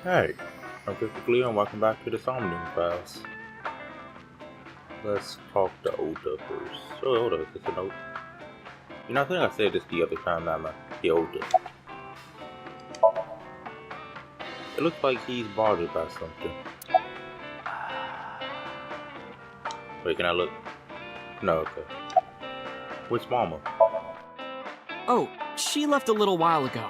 Hey, I'm Christopher Leo and welcome back to the Somnium files. Let's talk to Oda first. So Oda, just a note. I think I said this the other time, Mama. The Oda. It looks like he's bothered by something. Wait, can I look? No, okay. Where's Mama? Oh, she left a little while ago.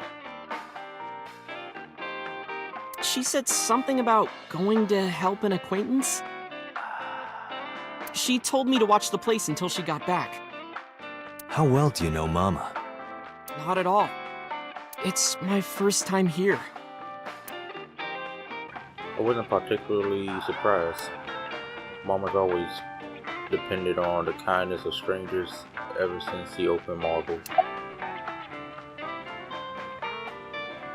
She said something about going to help an acquaintance. She told me to watch the place until she got back. How well do you know Mama? Not at all. It's my first time here. I wasn't particularly surprised. Mama's always depended on the kindness of strangers ever since he opened Marvel.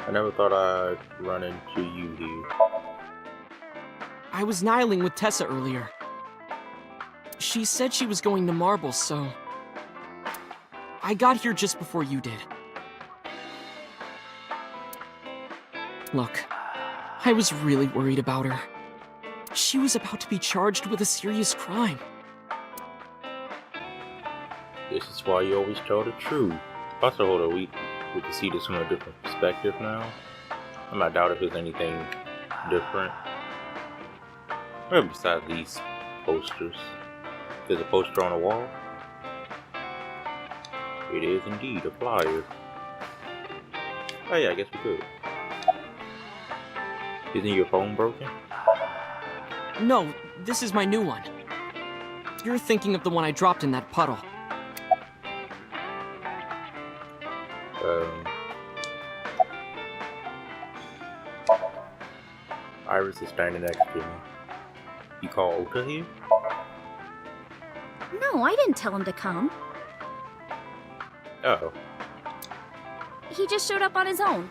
I never thought I'd run into you here. I was nihiling with Tessa earlier. She said she was going to Marble, so... I got here just before you did. Look, I was really worried about her. She was about to be charged with a serious crime. This is why you always tell the truth. Also, hold on, we can see this from a different perspective now. I doubt if there's anything different. Well, besides these posters. There's a poster on the wall. It is indeed a flyer. Oh yeah, I guess we could. Isn't your phone broken? No, this is my new one. You're thinking of the one I dropped in that puddle. Iris is standing next to me. You call Ota here? No, I didn't tell him to come. Oh. He just showed up on his own.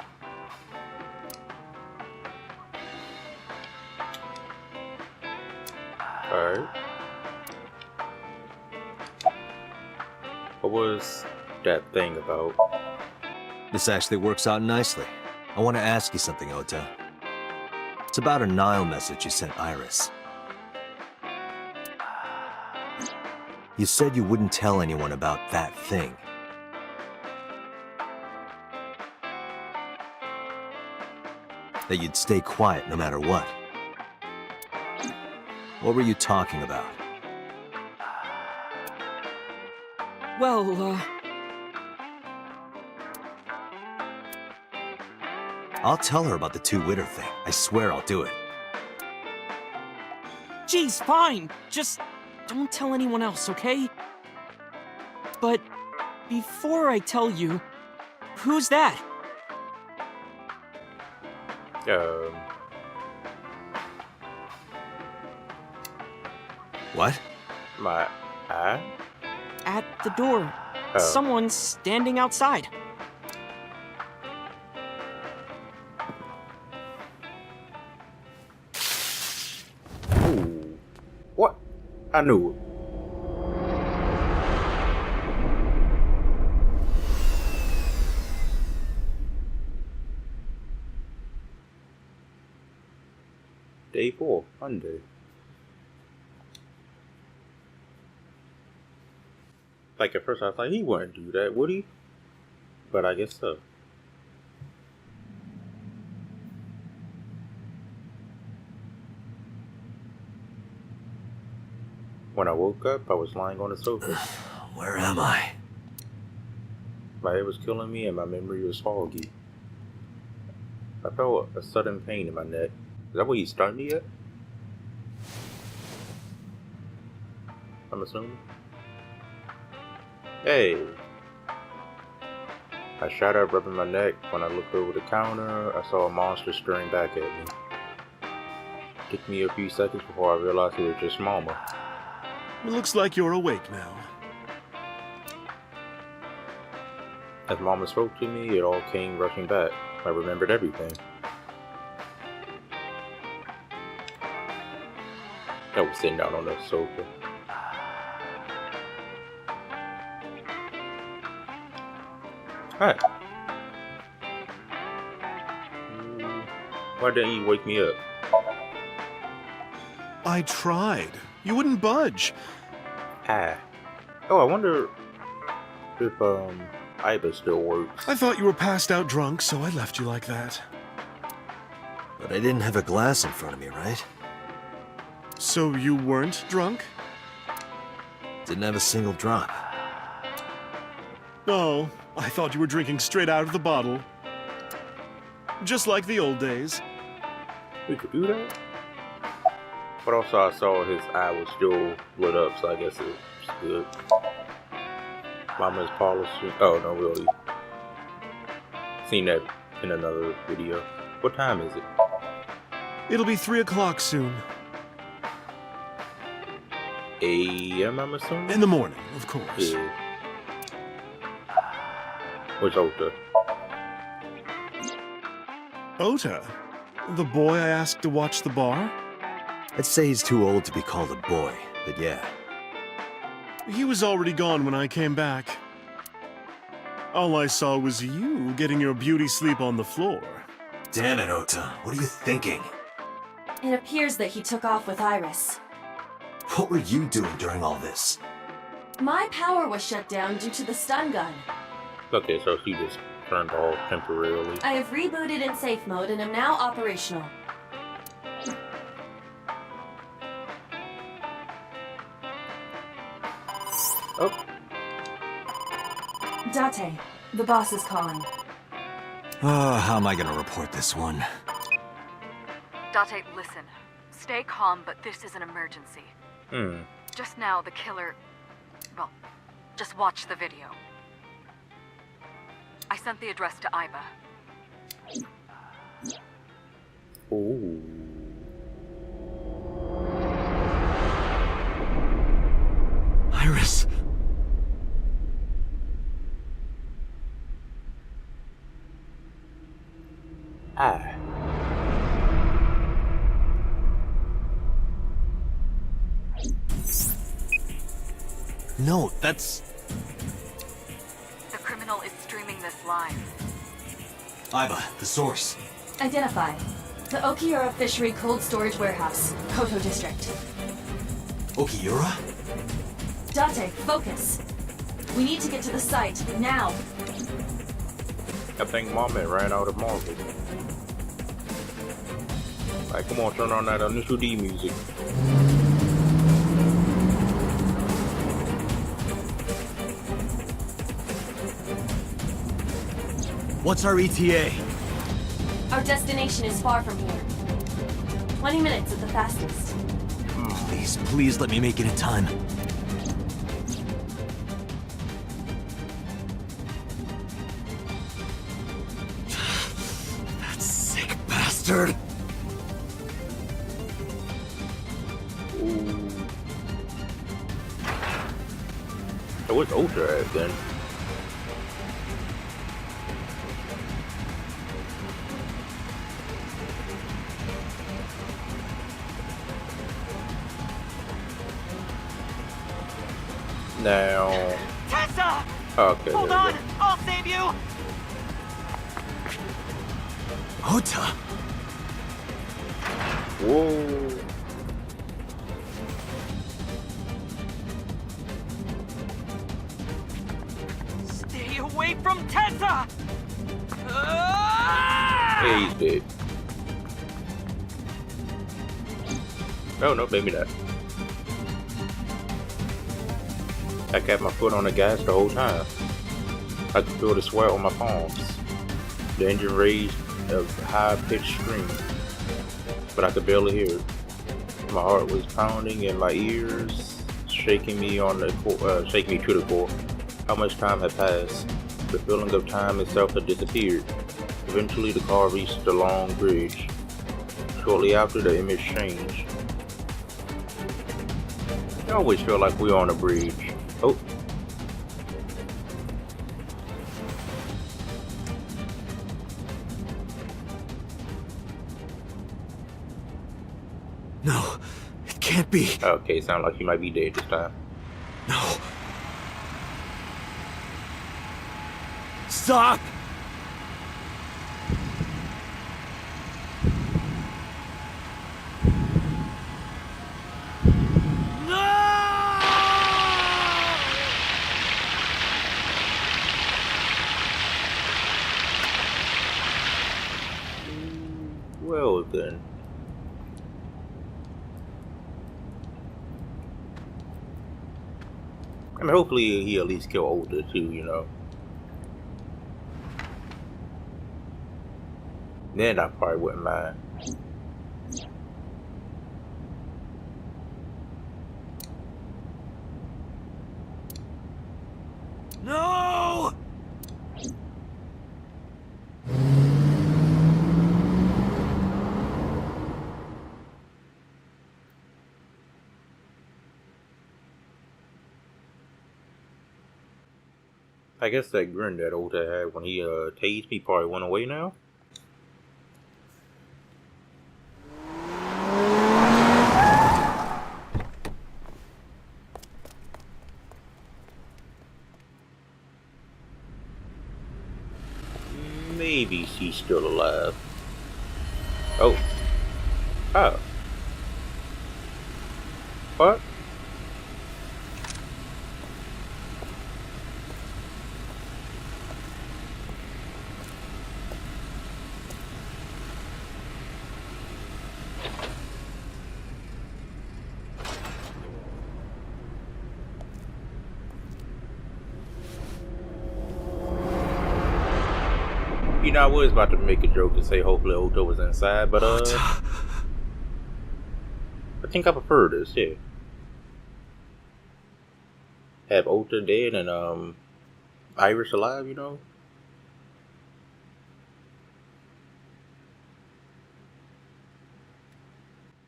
Alright. What was that thing about? This actually works out nicely. I want to ask you something, Ota. It's about a Nile message you sent Iris. You said you wouldn't tell anyone about that thing. That you'd stay quiet no matter what. What were you talking about? Well, I'll tell her about the two-witter thing. I swear I'll do it. Geez, fine. Just don't tell anyone else, okay? But before I tell you, who's that? What? My eye? At the door. Oh. Someone's standing outside. Ooh. What? I knew it. Day 4, Monday. Like at first I was like, he wouldn't do that, would he? But I guess so. When I woke up, I was lying on the sofa. Where am I? My head was killing me and my memory was foggy. I felt a sudden pain in my neck. Is that what he stunned me yet? I'm assuming. Hey! I shot up, rubbing my neck. When I looked over the counter, I saw a monster staring back at me. It took me a few seconds before I realized it was just Mama. It looks like you're awake now. As Mama spoke to me, it all came rushing back. I remembered everything. I was sitting down on the sofa. Hi. Why didn't you wake me up? I tried. You wouldn't budge. Ah. Oh, I wonder if Iba still works. I thought you were passed out drunk, so I left you like that. But I didn't have a glass in front of me, right? So you weren't drunk? Didn't have a single drop. Oh, I thought you were drinking straight out of the bottle. Just like the old days. We could do that? But also I saw his eye was still lit up, so I guess it was good. Mama's polishing. Oh, no, we already seen that in another video. What time is it? It'll be 3 o'clock soon. AM, I'm assuming? In the morning, of course. Yeah. Where's Ota? Ota? The boy I asked to watch the bar? I'd say he's too old to be called a boy, but yeah. He was already gone when I came back. All I saw was you getting your beauty sleep on the floor. Damn it, Ota. What are you thinking? It appears that he took off with Iris. What were you doing during all this? My power was shut down due to the stun gun. Okay, so she just turned off temporarily. I have rebooted in safe mode and am now operational. Oh, Date, the boss is calling. How am I gonna report this one? Date, listen. Stay calm, but this is an emergency. Just now, the killer... Well, just watch the video. I sent the address to Iba. ooh. Iris! Ah. No, that's... The criminal is streaming this live. Iba, the source. Identify. The Okiura Fishery Cold Storage Warehouse, Koto District. Okiura? Date, focus. We need to get to the site, now. I think Mama ran out of Marvel. Like, come on, turn on that initial D music. What's our ETA? Our destination is far from here. 20 minutes at the fastest. Please, please let me make it in time. That sick bastard! Ooh. So where's Ota at then? Now... Tessa! Okay, Hold there we on! go. I'll save you! Ota! Whoa. Stay away from Tessa! Hey, he's dead. Oh, no, maybe not. I kept my foot on the gas the whole time. I could feel the sweat on my palms. The engine raised a high-pitched scream, but I could barely hear it. My heart was pounding in my ears, shaking me to the core. How much time had passed? The feeling of time itself had disappeared. Eventually, the car reached the long bridge. Shortly after, the image changed. I always feel like we're on a bridge. Oh. No, it can't be. Okay, sound like you might be dead this time. No. Stop! Well then. I mean, hopefully he at least kill Ota too, you know. Then I probably wouldn't mind. No! I guess that grin that Ota had when he tased me probably went away now. Maybe she's still alive. Oh. Oh. What? You know, I was about to make a joke and say hopefully Ota was inside, but I think I prefer this, yeah. Have Ota dead and Iris alive, you know?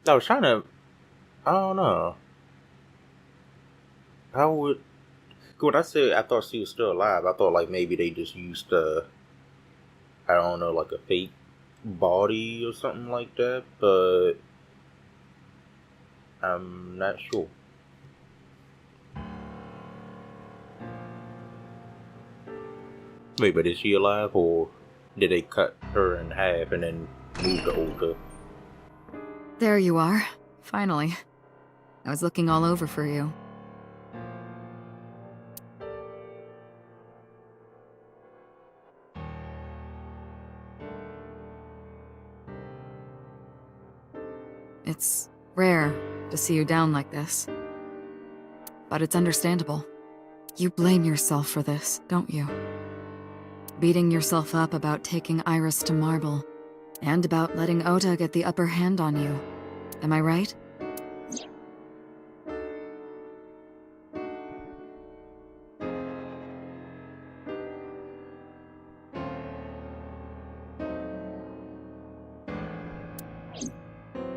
I was trying to, I don't know. How would, when I said I thought she was still alive, I thought like maybe they just used I don't know, like a fake body or something like that, but I'm not sure. Wait, but is she alive or did they cut her in half and then move the Ota? There you are. Finally. I was looking all over for you. It's rare to see you down like this. But it's understandable. You blame yourself for this, don't you? Beating yourself up about taking Iris to Marble, and about letting Ota get the upper hand on you. Am I right?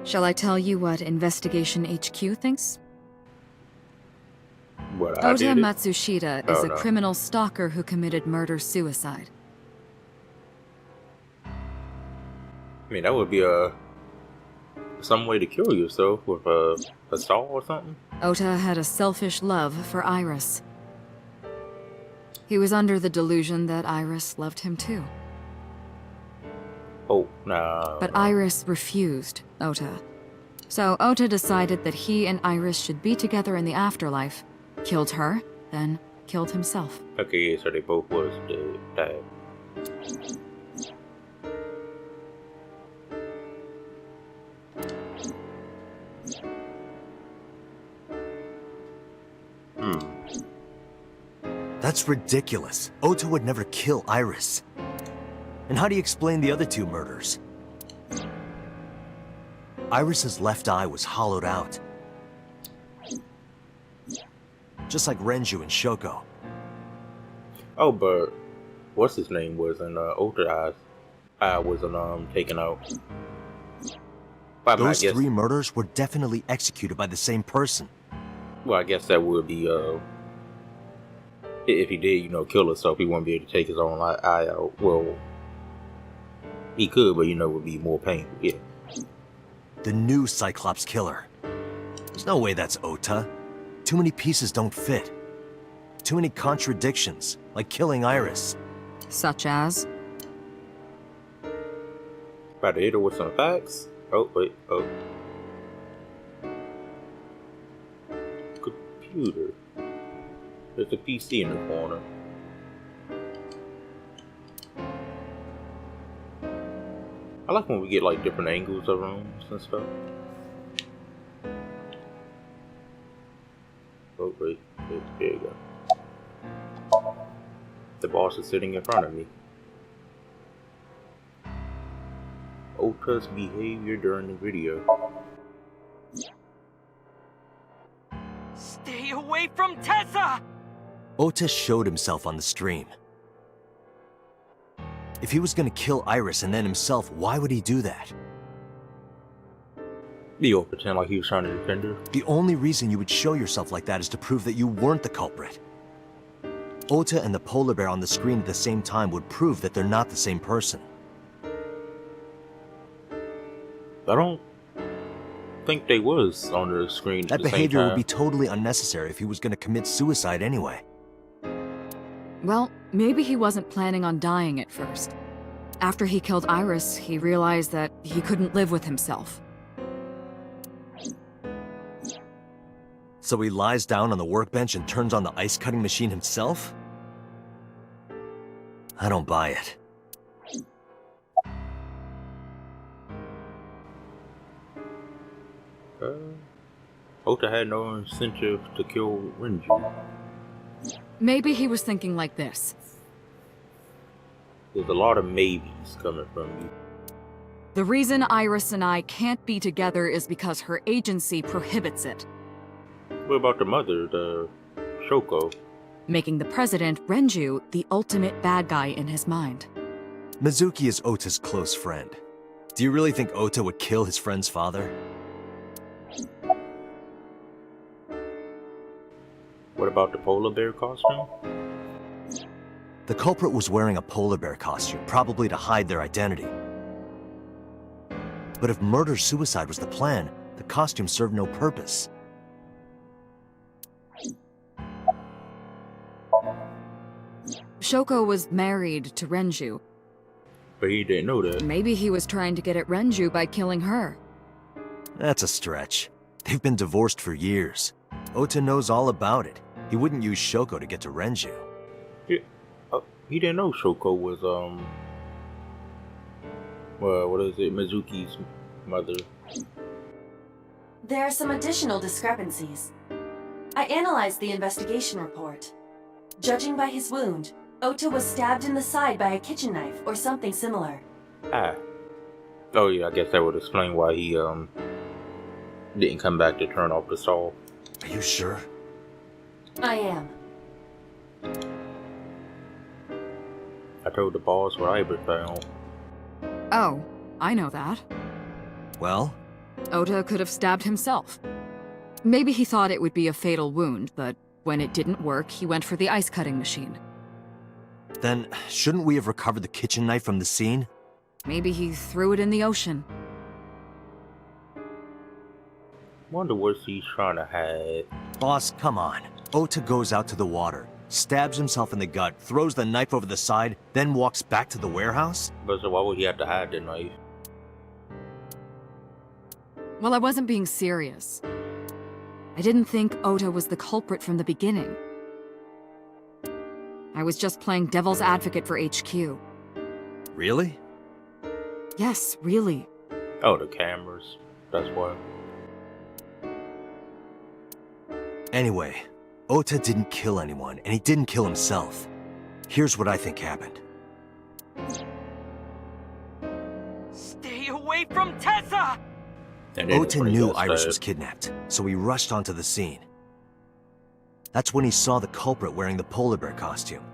Shall I tell you what Investigation HQ thinks? What, I Ota did it? Matsushita is Oh, a no. criminal stalker who committed murder-suicide. I mean, that would be some way to kill yourself with a saw or something. Ota had a selfish love for Iris. He was under the delusion that Iris loved him too. Oh, nah. But Iris refused Ota. So Ota decided that he and Iris should be together in the afterlife, killed her, then killed himself. Okay, yeah, so they both was dead. That's ridiculous. Ota would never kill Iris. And how do you explain the other two murders? Iris's left eye was hollowed out. Just like Renju and Shoko. Oh, but what's his name wasn't Ota eye wasn't taken out. But I mean, I Those guess, three murders were definitely executed by the same person. well, I guess that would be if he did, you know, kill himself, he wouldn't be able to take his own eye out. Well, he could, but you know, it would be more painful. Yeah. The new Cyclops killer. There's no way that's Ota. Too many pieces don't fit. Too many contradictions, like killing Iris. Such as? About to hit her with some facts. Oh, wait, oh. Computer. There's a PC in the corner. I like when we get like different angles of rooms and stuff. Oh wait, there you go. The boss is sitting in front of me. Ota's behavior during the video. Stay away from Tessa! Ota showed himself on the stream. If he was gonna kill Iris and then himself, why would he do that? He'll pretend like he was trying to defend her. The only reason you would show yourself like that is to prove that you weren't the culprit. Ota and the polar bear on the screen at the same time would prove that they're not the same person. I don't think they was on the screen at That the same behavior time. would be totally unnecessary if he was gonna commit suicide anyway. Well, maybe he wasn't planning on dying at first. After he killed Iris, he realized that he couldn't live with himself. So he lies down on the workbench and turns on the ice cutting machine himself? I don't buy it. Ota had no incentive to kill Renju. Maybe he was thinking like this. There's a lot of maybes coming from you. The reason Iris and I can't be together is because her agency prohibits it, What about the mother, the Shoko? making the president, Renju, the ultimate bad guy in his mind. Mizuki is Ota's close friend. Do you really think Ota would kill his friend's father? What about the polar bear costume? The culprit was wearing a polar bear costume, probably to hide their identity. But if murder-suicide was the plan, the costume served no purpose. Shoko was married to Renju. But he didn't know that. Maybe he was trying to get at Renju by killing her. That's a stretch. They've been divorced for years. Ota knows all about it. He wouldn't use Shoko to get to Renju. He didn't know Shoko was, well, what is it, Mizuki's mother. There are some additional discrepancies. I analyzed the investigation report. Judging by his wound, Ota was stabbed in the side by a kitchen knife or something similar. Ah. Oh yeah, I guess that would explain why he, didn't come back to turn off the stall. Are you sure? I am. I told the boss what Ibert found. Oh, I know that. Well, Ota could have stabbed himself. Maybe he thought it would be a fatal wound, but when it didn't work, he went for the ice cutting machine. then shouldn't we have recovered the kitchen knife from the scene? Maybe he threw it in the ocean. Wonder what he's trying to hide. Boss, come on. Ota goes out to the water, stabs himself in the gut, throws the knife over the side, then walks back to the warehouse? But so why would he have to hide the knife? Well, I wasn't being serious. I didn't think Ota was the culprit from the beginning. I was just playing devil's advocate for HQ. Really? Yes, really. Oh, the cameras. That's why. Anyway, Ota didn't kill anyone, and he didn't kill himself. Here's what I think happened. Stay away from Tessa! And then Ota when he knew got Iris stabbed- was kidnapped, so he rushed onto the scene. That's when he saw the culprit wearing the polar bear costume.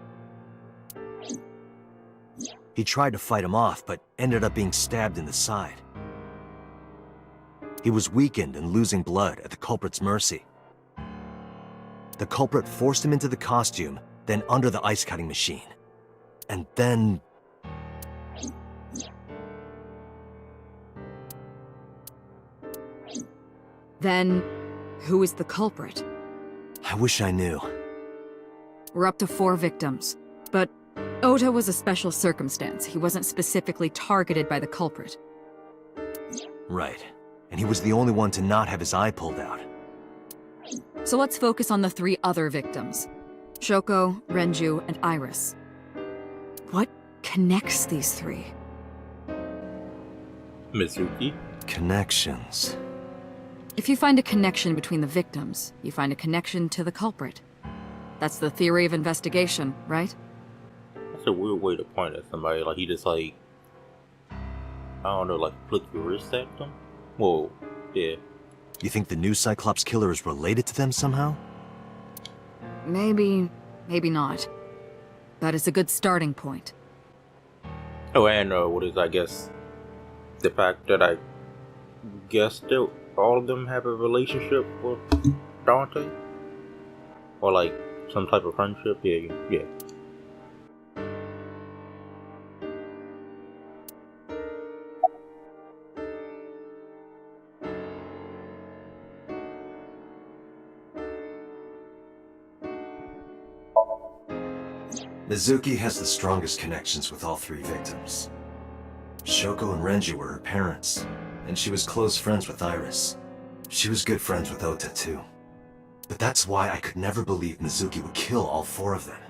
He tried to fight him off, but ended up being stabbed in the side. He was weakened and losing blood at the culprit's mercy. The culprit forced him into the costume, then under the ice cutting machine. And then... Then, who is the culprit? I wish I knew. We're up to 4 victims. But Ota was a special circumstance. He wasn't specifically targeted by the culprit. Right. And he was the only one to not have his eye pulled out. So let's focus on the 3 other victims. Shoko, Renju, and Iris. What connects these 3? Mizuki. Connections. If you find a connection between the victims, you find a connection to the culprit. That's the theory of investigation, right? That's a weird way to point at somebody. Like, he just, like, I don't know, like, flick your wrist at them? Whoa, yeah. You think the new Cyclops killer is related to them somehow? Maybe, maybe not. But it's a good starting point. Oh, and what is, I guess, the fact that I guess that all of them have a relationship with Dante? Or, like, some type of friendship? Yeah. Mizuki has the strongest connections with all three victims. Shoko and Renji were her parents, and she was close friends with Iris. She was good friends with Ota too. But that's why I could never believe Mizuki would kill all four of them.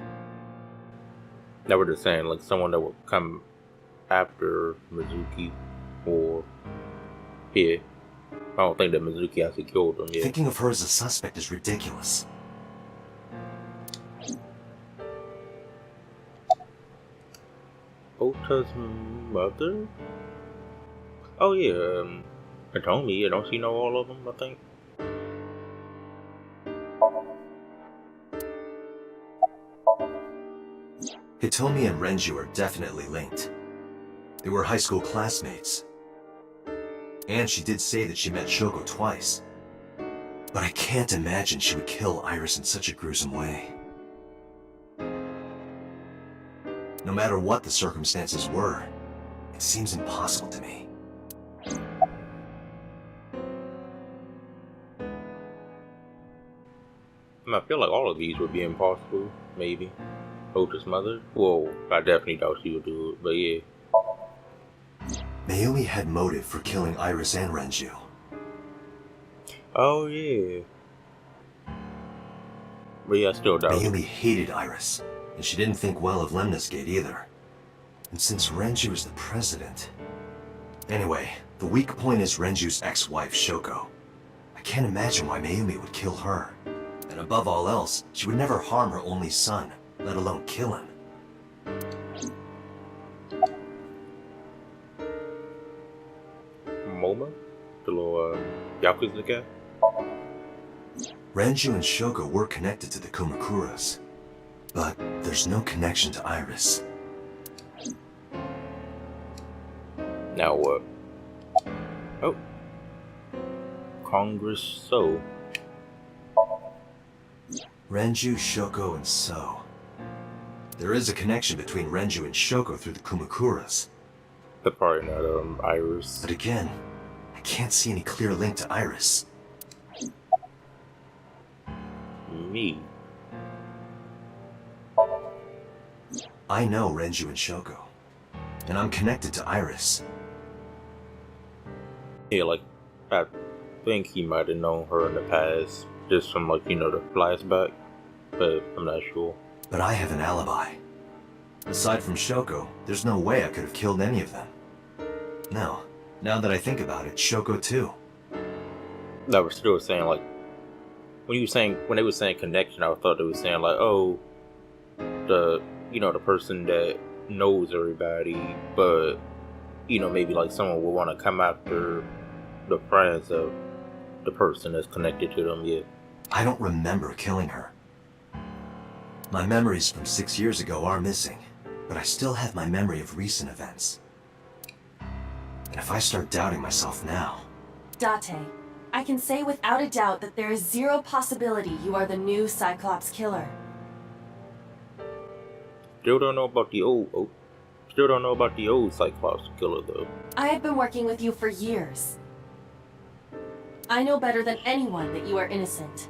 Now we're just saying, like, someone that would come after Mizuki, or, yeah. I don't think that Mizuki actually killed them yet. Thinking of her as a suspect is ridiculous. Ota's mother? Oh yeah, Hitomi, don't she know all of them, I think? Hitomi and Renji are definitely linked. They were high school classmates. And she did say that she met Shoko twice. But I can't imagine she would kill Iris in such a gruesome way. No matter what the circumstances were, it seems impossible to me. I feel like all of these would be impossible, maybe. Ota's mother? Whoa, I definitely doubt she would do it, but yeah. Mayumi had motive for killing Iris and Renju. Oh yeah. But yeah, I still doubt it. Mayumi hated Iris, and she didn't think well of Lemnis Gate either. And since Renju is the president... Anyway, the weak point is Renju's ex-wife, Shoko. I can't imagine why Mayumi would kill her. And above all else, she would never harm her only son, let alone kill him. Moma? The little, Yakuza guy? Renju and Shoko were connected to the Kumakuras. But there's no connection to Iris. Now what? Oh. Congress So. Renju, Shoko, and So. There is a connection between Renju and Shoko through the Kumakuras. That's probably not, Iris. But again, I can't see any clear link to Iris. Me. I know Renju and Shoko. And I'm connected to Iris. Yeah, like, I think he might have known her in the past. Just from, like, you know, the flashback. But I'm not sure. But I have an alibi. Aside from Shoko, there's no way I could have killed any of them. No. Now that I think about it, Shoko too. I was still saying, like, when they were saying connection, I thought they were saying, like, oh, the person that knows everybody, but, you know, maybe, like, someone would want to come after the friends of the person that's connected to them, yeah. I don't remember killing her. My memories from 6 years ago are missing, but I still have my memory of recent events. And if I start doubting myself now... Date, I can say without a doubt that there is zero possibility you are the new Cyclops killer. Still don't know about the old Cyclops killer, though. I have been working with you for years. I know better than anyone that you are innocent.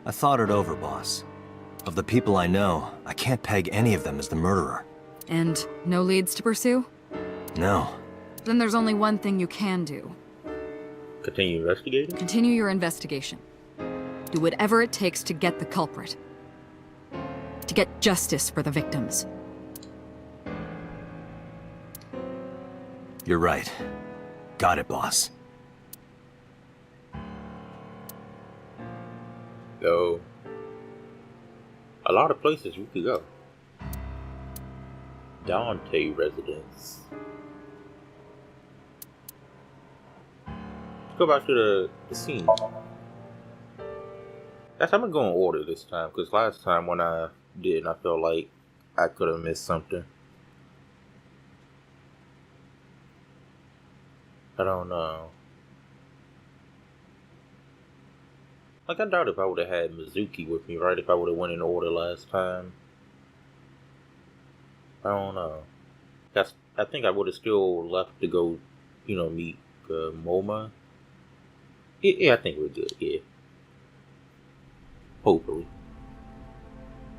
I thought it over, boss. Of the people I know, I can't peg any of them as the murderer. And no leads to pursue? No. Then there's only one thing you can do. Continue investigating? Continue your investigation. Do whatever it takes to get the culprit. To get justice for the victims. You're right. Got it, boss. So, a lot of places we could go. Dante residence. Let's go back to the scene. Guess I'm gonna go in order this time, because last time when I didn't, I felt like I could have missed something. I don't know. Like, I doubt if I would have had Mizuki with me, right? If I would have went in order last time. I don't know. I think I would have still left to go, meet MoMA. Yeah, I think we're good, yeah. Hopefully.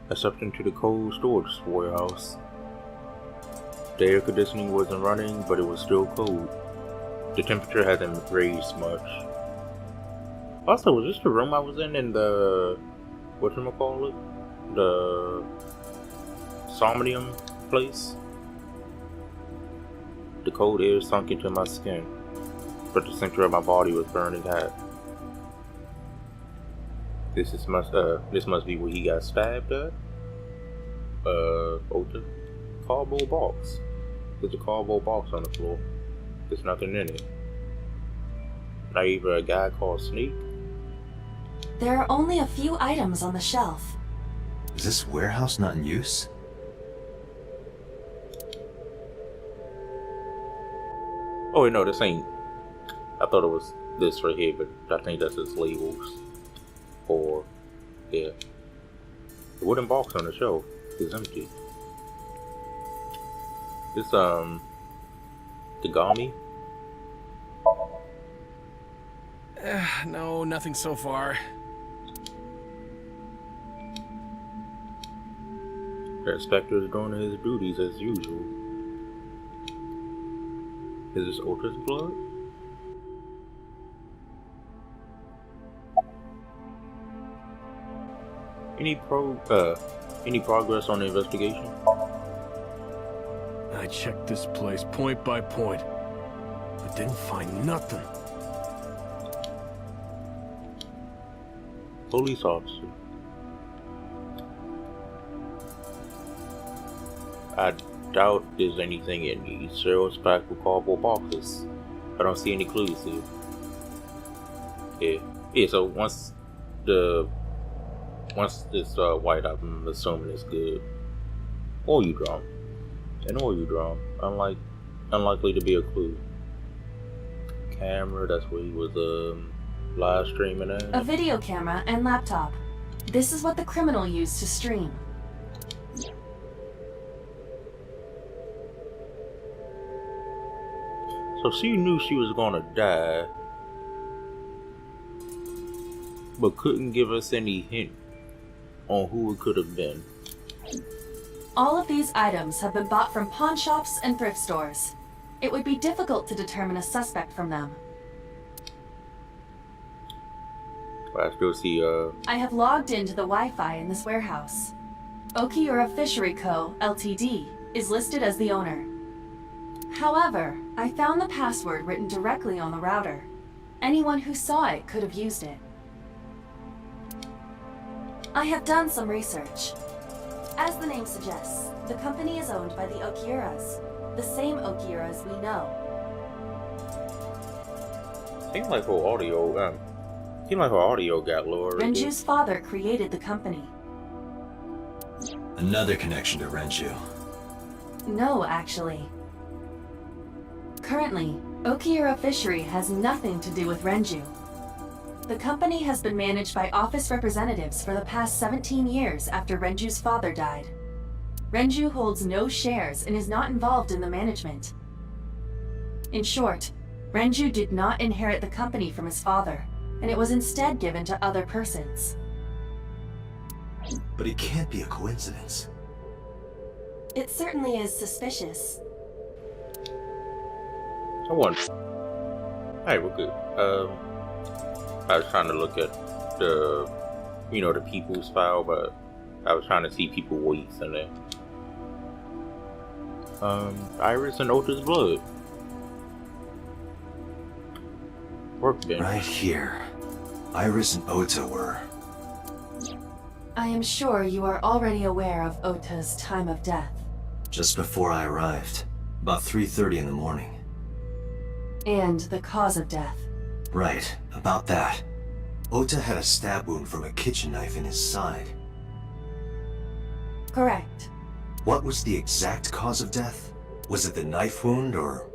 I stepped into the cold storage warehouse. The air conditioning wasn't running, but it was still cold. The temperature hasn't raised much. Also, was this the room I was in the, whatchamacallit? The Somnium place? The cold air sunk into my skin, but the center of my body was burning hot. This must be where he got stabbed at. The cardboard box. There's a cardboard box on the floor. There's nothing in it. Not even a guy called Sneak. There are only a few items on the shelf. Is this warehouse not in use? Oh wait, no, this ain't. I thought it was this right here, but I think that's his labels. Or, yeah. The wooden box on the shelf is empty. This, Tagami? No, nothing so far. The inspector is doing his duties as usual. Is this Ota's blood? Any progress on the investigation? I checked this place point by point, but didn't find nothing. Police officer. I doubt there's anything in these shelves packed with cardboard boxes. I don't see any clues here. Yeah, so once this white, I'm assuming it's good. Oil drum. An oil drum. Unlikely to be a clue. Camera, that's where he was live streaming at. A video camera and laptop. This is what the criminal used to stream. So she knew she was gonna die, but couldn't give us any hint on who it could have been. All of these items have been bought from pawn shops and thrift stores. It would be difficult to determine a suspect from them. I still see, I have logged into the Wi-Fi in this warehouse. Okiura Fishery Co., Ltd. is listed as the owner. However, I found the password written directly on the router. Anyone who saw it could have used it. I have done some research. As the name suggests, the company is owned by the Okiuras, the same Okiuras we know. seemed like her audio got lower. Renju's father created the company. Another connection to Renju. No, actually. Currently, Okiura Fishery has nothing to do with Renju. The company has been managed by office representatives for the past 17 years after Renju's father died. Renju holds no shares and is not involved in the management. In short, Renju did not inherit the company from his father, and it was instead given to other persons. But it can't be a coincidence. It certainly is suspicious. I wonder. Hey, we're good. I was trying to look at the, the people's file, but I was trying to see people weights in there. Iris and Ota's blood. workbench. Right here. Iris and Ota were. I am sure you are already aware of Ota's time of death. Just before I arrived. About 3:30 in the morning. And the cause of death. Right, about that. Ota had a stab wound from a kitchen knife in his side. Correct. What was the exact cause of death? Was it the knife wound or...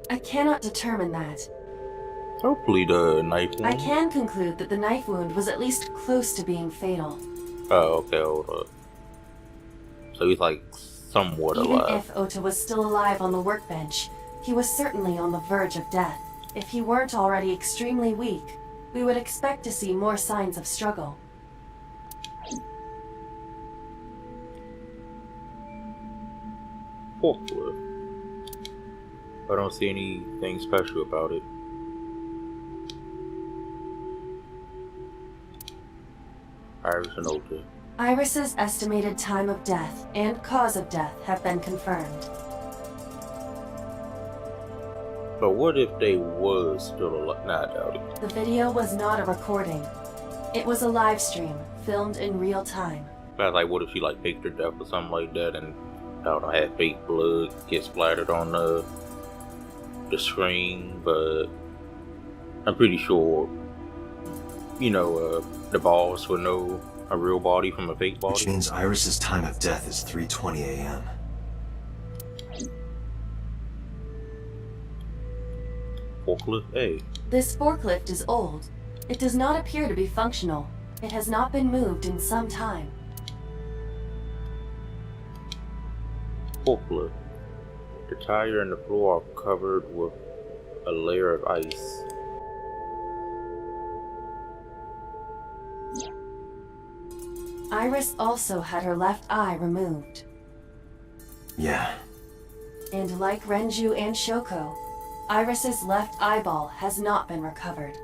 I cannot determine that. Hopefully the knife wound. I can conclude that the knife wound was at least close to being fatal. Oh, okay, hold up. So he's like somewhat Even alive. if Ota was still alive on the workbench, he was certainly on the verge of death. If he weren't already extremely weak, we would expect to see more signs of struggle. Forklift. I don't see anything special about it. Iris and Ota. Iris's estimated time of death and cause of death have been confirmed. But what if they was still alive? Nah, I doubt it. The video was not a recording. It was a live stream, filmed in real time. But like, what if she like faked her death or something like that, and I don't know, had fake blood get splattered on the screen? But I'm pretty sure, you know, the boss would know a real body from a fake body. Which means Iris's time of death is 3:20 a.m. Forklift A. This forklift is old. It does not appear to be functional. It has not been moved in some time. Forklift. The tire and the floor are covered with a layer of ice. Iris also had her left eye removed. Yeah. And like Renju and Shoko, Iris's left eyeball has not been recovered.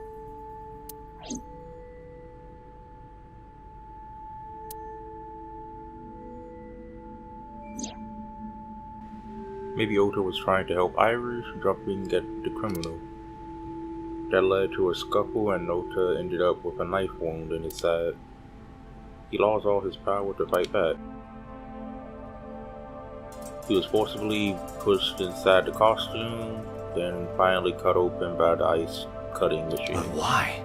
Maybe Ota was trying to help Iris, jumping at the criminal. That led to a scuffle, and Ota ended up with a knife wound in his side. He lost all his power to fight back. He was forcibly pushed inside the costume, then finally cut open by the ice cutting machine. But why?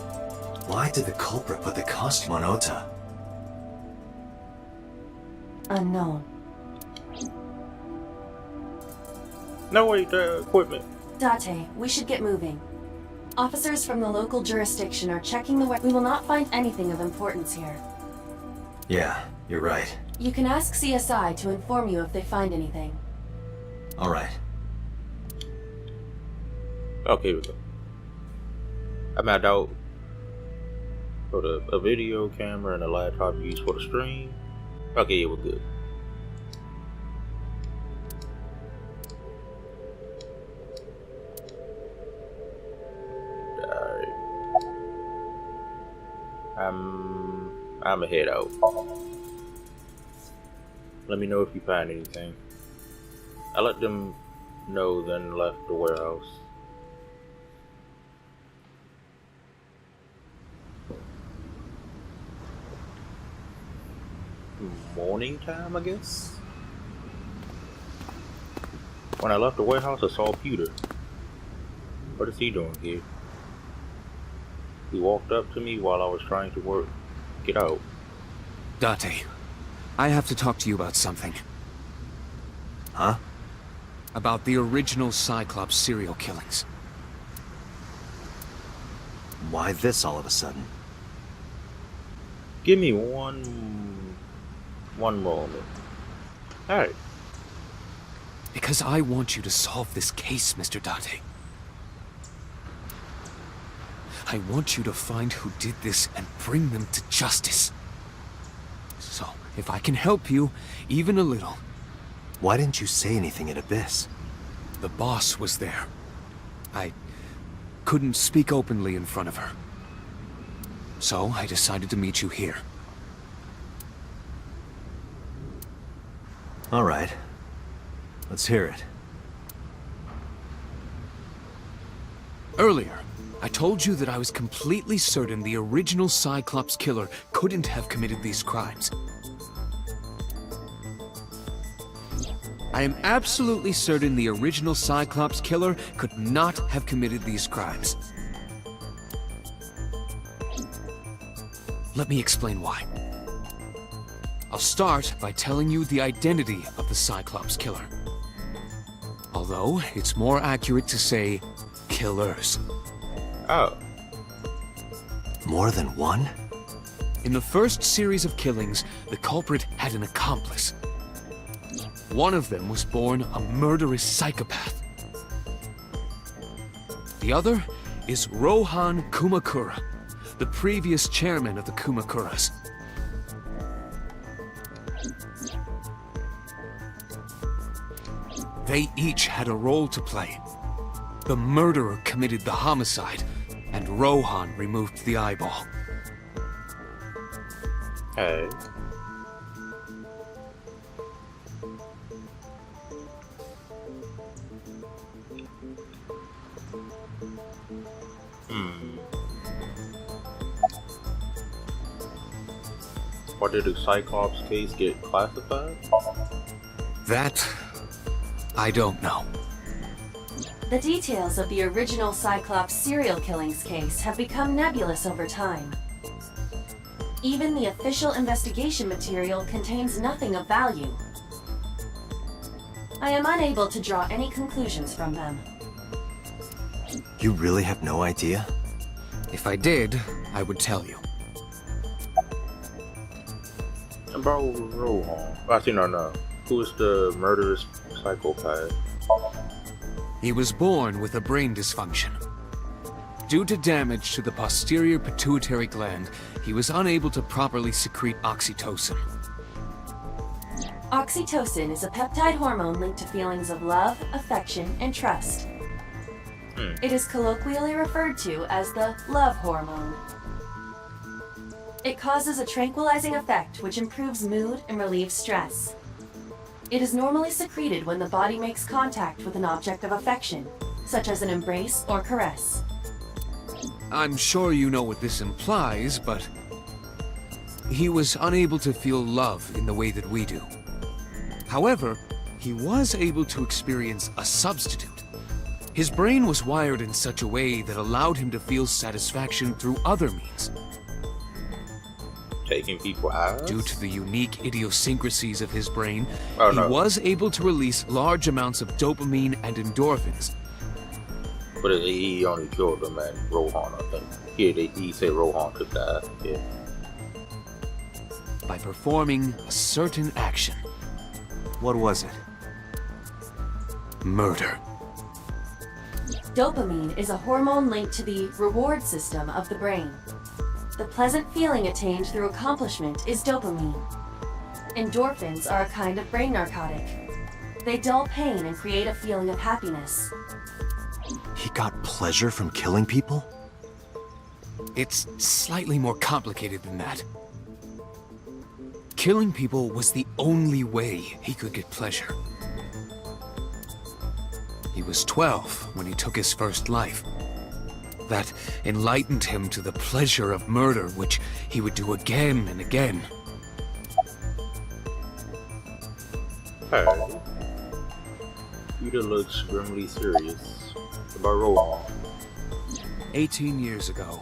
Why did the culprit put the costume on Ota? Unknown. No, wait, the equipment. Date, we should get moving. Officers from the local jurisdiction are checking the we will not find anything of importance here. Yeah, you're right. You can ask CSI to inform you if they find anything. Alright. Okay, we go. I mapped out for a video camera and a laptop used for the stream. Okay, yeah, we're good. I'ma head out. Let me know if you find anything. I let them know, then left the warehouse. Morning time, I guess? When I left the warehouse, I saw Peter. What is he doing here? He walked up to me while I was trying to get out. Date, I have to talk to you about something. Huh? About the original Cyclops serial killings. Why this all of a sudden? Give me one moment. Alright. Because I want you to solve this case, Mr. Date. I want you to find who did this and bring them to justice. So, if I can help you, even a little... Why didn't you say anything at Abyss? The boss was there. I couldn't speak openly in front of her. So, I decided to meet you here. Alright. Let's hear it. Earlier, I told you that I was completely certain the original Cyclops killer couldn't have committed these crimes. I am absolutely certain the original Cyclops killer could not have committed these crimes. Let me explain why. I'll start by telling you the identity of the Cyclops killer. Although, it's more accurate to say, killers. Oh. More than one? In the first series of killings, the culprit had an accomplice. One of them was born a murderous psychopath. The other is Rohan Kumakura, the previous chairman of the Kumakuras. They each had a role to play. The murderer committed the homicide, and Rohan removed the eyeball. Hey. Why did the Cyclops case get classified? That, I don't know. The details of the original Cyclops serial killings case have become nebulous over time. Even the official investigation material contains nothing of value. I am unable to draw any conclusions from them. You really have no idea? If I did, I would tell you. About Rohan. Actually, no. Who is the murderous psychopath? He was born with a brain dysfunction. Due to damage to the posterior pituitary gland, he was unable to properly secrete oxytocin. Oxytocin is a peptide hormone linked to feelings of love, affection, and trust. It is colloquially referred to as the love hormone. It causes a tranquilizing effect which improves mood and relieves stress. It is normally secreted when the body makes contact with an object of affection, such as an embrace or caress. I'm sure you know what this implies, but he was unable to feel love in the way that we do. However, he was able to experience a substitute. His brain was wired in such a way that allowed him to feel satisfaction through other means. Taking people out? Due to the unique idiosyncrasies of his brain, Oh, he no. was able to release large amounts of dopamine and endorphins. But he only killed the man, Rohan, I think. Yeah, he said Rohan could die. Yeah. By performing a certain action. What was it? Murder. Dopamine is a hormone linked to the reward system of the brain. The pleasant feeling attained through accomplishment is dopamine. Endorphins are a kind of brain narcotic. They dull pain and create a feeling of happiness. He got pleasure from killing people? It's slightly more complicated than that. Killing people was the only way he could get pleasure. He was 12 when he took his first life. That enlightened him to the pleasure of murder, which he would do again and again. Hey. Peter looks grimly serious. About Rohan. 18 years ago,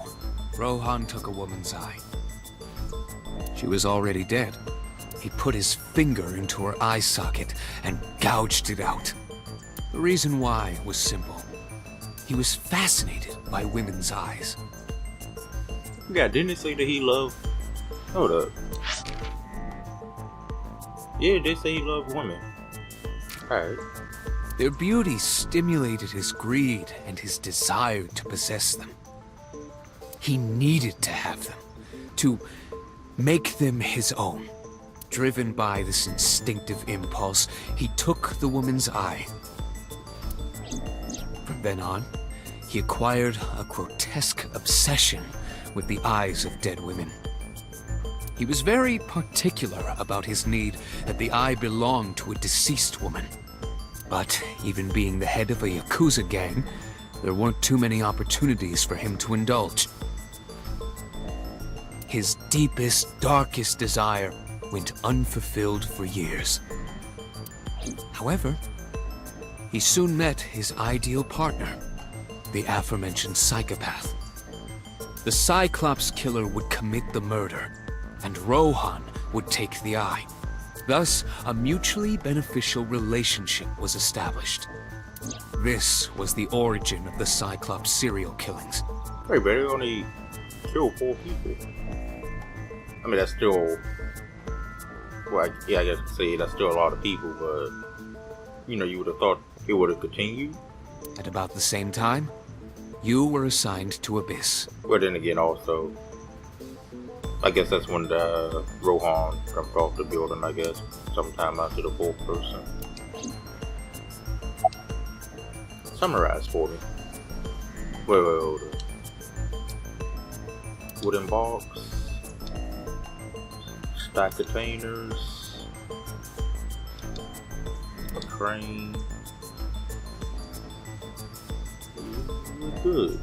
Rohan took a woman's eye. She was already dead. He put his finger into her eye socket and gouged it out. The reason why was simple. He was fascinated by women's eyes. Yeah, didn't it say that he loved... Hold up. Yeah, they say he loved women. Alright. Their beauty stimulated his greed and his desire to possess them. He needed to have them, to make them his own. Driven by this instinctive impulse, he took the woman's eye. From then on, he acquired a grotesque obsession with the eyes of dead women. He was very particular about his need that the eye belonged to a deceased woman. But even being the head of a Yakuza gang, there weren't too many opportunities for him to indulge. His deepest, darkest desire went unfulfilled for years. However, he soon met his ideal partner, the aforementioned psychopath. The Cyclops killer would commit the murder, and Rohan would take the eye. Thus, a mutually beneficial relationship was established. This was the origin of the Cyclops serial killings. Wait, but they only killed 4 people. I mean, that's still... Well, yeah, I guess you could say that's still a lot of people, but... You know, you would have thought it would have continued. At about the same time, you were assigned to Abyss. But then again, also... I guess that's when the Rohan jumped off the building, I guess. Sometime after the 4th person. Summarize for me. Wait, hold up. Wooden box. Stack containers. A crane. Good.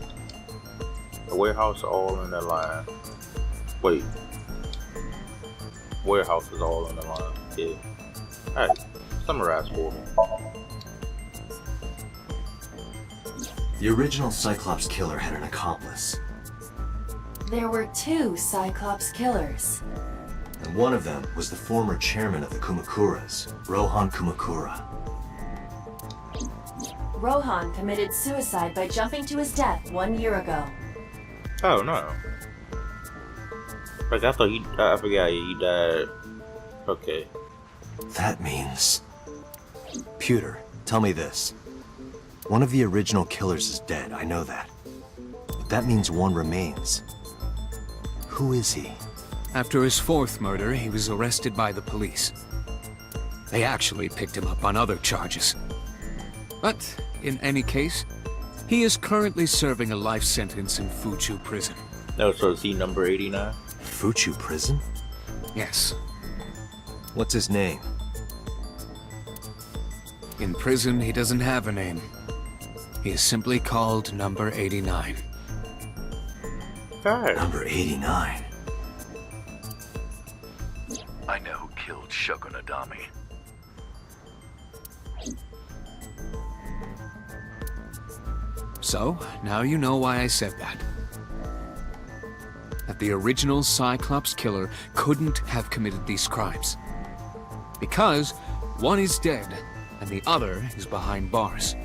A warehouse all in that line. Wait. Warehouse is all in the line. Yeah. Alright. Summarize for me. The original Cyclops killer had an accomplice, There were 2 Cyclops killers. and one of them was the former chairman of the Kumakuras, Rohan Kumakura. Rohan committed suicide by jumping to his death 1 year ago. Oh no. Like I thought I forgot he died. Okay. That means... Pewter, tell me this. One of the original killers is dead, I know that. But that means one remains. Who is he? After his 4th murder, he was arrested by the police. They actually picked him up on other charges. But, in any case, he is currently serving a life sentence in Fuchu prison. No, so is he number 89? Fuchu prison? Yes. What's his name? In prison, he doesn't have a name. He is simply called Number 89. God. Number 89. I know who killed Shogun Adami. So, now you know why I said that. That the original Cyclops killer couldn't have committed these crimes. Because one is dead, and the other is behind bars.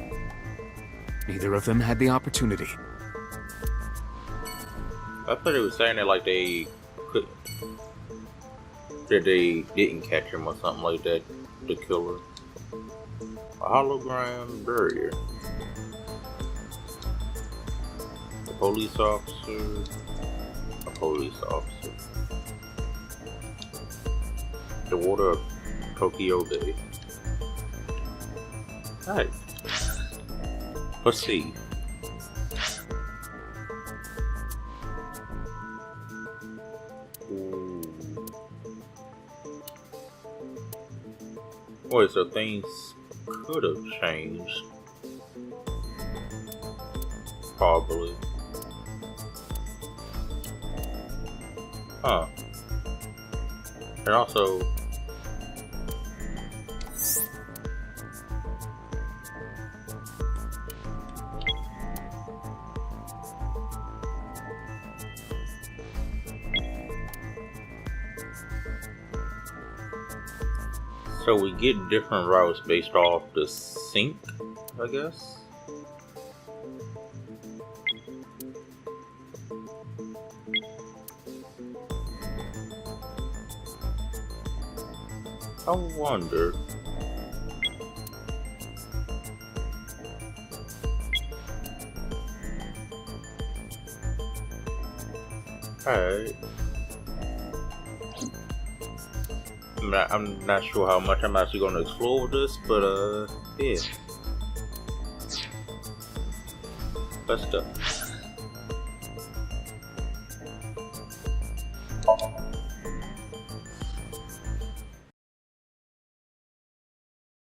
Neither of them had the opportunity. I thought it was saying that like they could, that they didn't catch him or something like that. The killer. A hologram barrier. A police officer. A police officer. The water of Tokyo Bay. Alright. Let's see. Wait, so things could have changed. Probably. Huh. And also... So we get different routes based off the sync, I guess? I wonder. Alright. I'm not sure how much I'm actually going to explore with this, but yeah. Let's go.